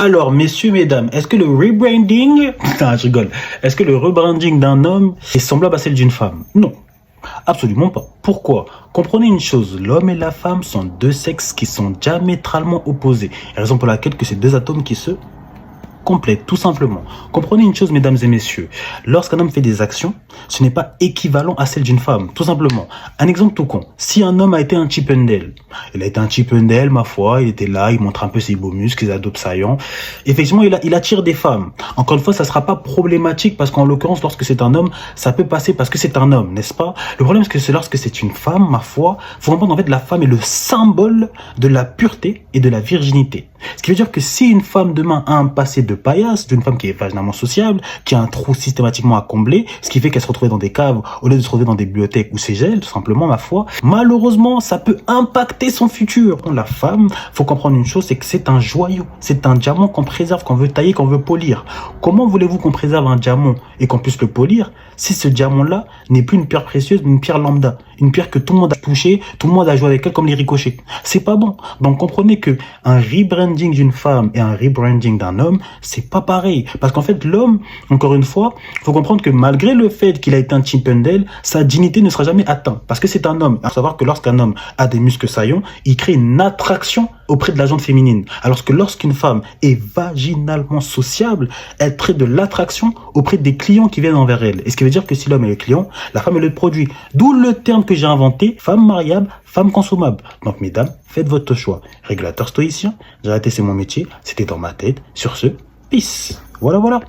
Alors, messieurs, mesdames, est-ce que le rebranding, non, je rigole, est-ce que le rebranding d'un homme est semblable à celle d'une femme? Non, absolument pas. Pourquoi? Comprenez une chose, l'homme et la femme sont deux sexes qui sont diamétralement opposés. Raison pour laquelle que ces deux atomes qui se complètent, tout simplement. Comprenez une chose, mesdames et messieurs, lorsqu'un homme fait des actions, ce n'est pas équivalent à celle d'une femme, tout simplement. Un exemple tout con, si un homme a été un Chippendale, il a été un Chippendale, ma foi, il était là, il montre un peu ses beaux muscles, ses abdos saillants, effectivement, il attire des femmes. Encore une fois, ça sera pas problématique, parce qu'en l'occurrence, lorsque c'est un homme, ça peut passer parce que c'est un homme, n'est-ce pas? Le problème, c'est que lorsque c'est une femme, ma foi, faut comprendre, en fait, la femme est le symbole de la pureté et de la virginité. Ce qui veut dire que si une femme demain a un passé de paillasse, d'une femme qui est vaginalement sociable, qui a un trou systématiquement à combler, ce qui fait qu'elle se retrouve dans des caves au lieu de se retrouver dans des bibliothèques ou cégelles, tout simplement, ma foi, malheureusement, ça peut impacter son futur. La femme, faut comprendre une chose, c'est que c'est un joyau, c'est un diamant qu'on préserve, qu'on veut tailler, qu'on veut polir. Comment voulez-vous qu'on préserve un diamant et qu'on puisse le polir si ce diamant-là n'est plus une pierre précieuse, mais une pierre lambda, une pierre que tout le monde a touchée, tout le monde a joué avec elle comme les ricochets. C'est pas bon. Donc comprenez que un rebranding d'une femme et un rebranding d'un homme, c'est pas pareil. Parce qu'en fait, l'homme, encore une fois, faut comprendre que malgré le fait qu'il a été un Chippendale, sa dignité ne sera jamais atteinte. Parce que c'est un homme. Il faut savoir que lorsqu'un homme a des muscles saillants, il crée une attraction auprès de la gente féminine. Alors que lorsqu'une femme est vaginalement sociable, elle crée de l'attraction auprès des clients qui viennent envers elle. Et ce qui veut dire que si l'homme est le client, la femme est le produit. D'où le terme que j'ai inventé, femme mariable, femme consommable. Donc mesdames, faites votre choix. Régulateur stoïcien, j'ai arrêté, c'est mon métier, c'était dans ma tête. Sur ce, peace. Voilà, voilà.